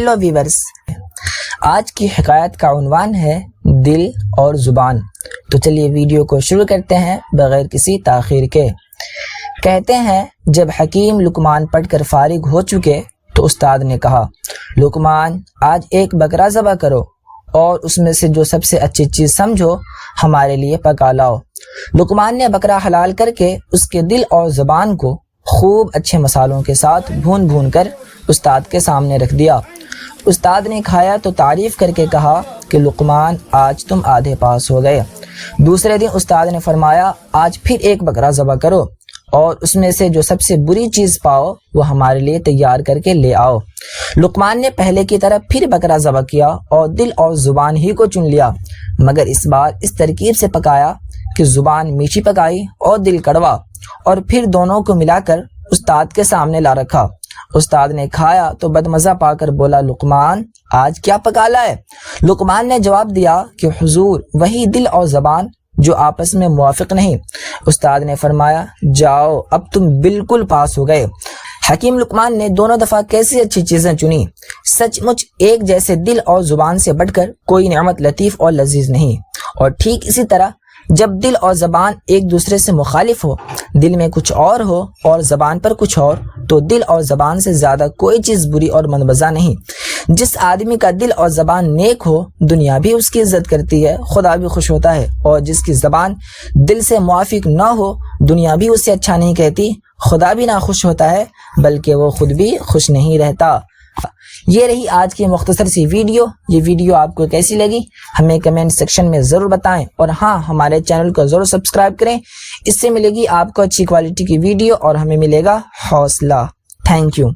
Hello viewers, آج کی حکایت کا عنوان ہے دل اور زبان۔ تو چلیے ویڈیو کو شروع کرتے ہیں بغیر کسی تاخیر کے۔ کہتے ہیں جب حکیم لقمان پڑھ کر فارغ ہو چکے تو استاد نے کہا، لقمان آج ایک بکرا ذبح کرو اور اس میں سے جو سب سے اچھی چیز سمجھو ہمارے لیے پکا لاؤ۔ لقمان نے بکرا حلال کر کے اس کے دل اور زبان کو خوب اچھے مسالوں کے ساتھ بھون بھون کر استاد کے سامنے رکھ دیا۔ استاد نے کھایا تو تعریف کر کے کہا کہ لقمان آج تم آدھے پاس ہو گئے۔ دوسرے دن استاد نے فرمایا، آج پھر ایک بکرا ذبح کرو اور اس میں سے جو سب سے بری چیز پاؤ وہ ہمارے لیے تیار کر کے لے آؤ۔ لقمان نے پہلے کی طرح پھر بکرا ذبح کیا اور دل اور زبان ہی کو چن لیا، مگر اس بار اس ترکیب سے پکایا کہ زبان میٹھی پکائی اور دل کڑوا، اور پھر دونوں کو ملا کر استاد کے سامنے لا رکھا۔ استاد نے کھایا تو بدمزہ پا کر بولا، لقمان آج کیا پکا لائے؟ لقمان نے جواب دیا کہ حضور وہی دل اور زبان جو آپس میں موافق نہیں۔ استاد نے فرمایا، جاؤ اب تم بالکل پاس ہو گئے۔ حکیم لقمان نے دونوں دفعہ کیسی اچھی چیزیں چنی۔ سچ مچ ایک جیسے دل اور زبان سے بڑھ کر کوئی نعمت لطیف اور لذیذ نہیں۔ اور ٹھیک اسی طرح جب دل اور زبان ایک دوسرے سے مخالف ہو، دل میں کچھ اور ہو اور زبان پر کچھ اور، تو دل اور زبان سے زیادہ کوئی چیز بری اور منبذہ نہیں۔ جس آدمی کا دل اور زبان نیک ہو، دنیا بھی اس کی عزت کرتی ہے، خدا بھی خوش ہوتا ہے، اور جس کی زبان دل سے موافق نہ ہو، دنیا بھی اسے اچھا نہیں کہتی، خدا بھی نہ خوش ہوتا ہے، بلکہ وہ خود بھی خوش نہیں رہتا۔ یہ رہی آج کی مختصر سی ویڈیو۔ یہ ویڈیو آپ کو کیسی لگی ہمیں کمنٹ سیکشن میں ضرور بتائیں، اور ہاں ہمارے چینل کو ضرور سبسکرائب کریں۔ اس سے ملے گی آپ کو اچھی کوالٹی کی ویڈیو اور ہمیں ملے گا حوصلہ۔ Thank you.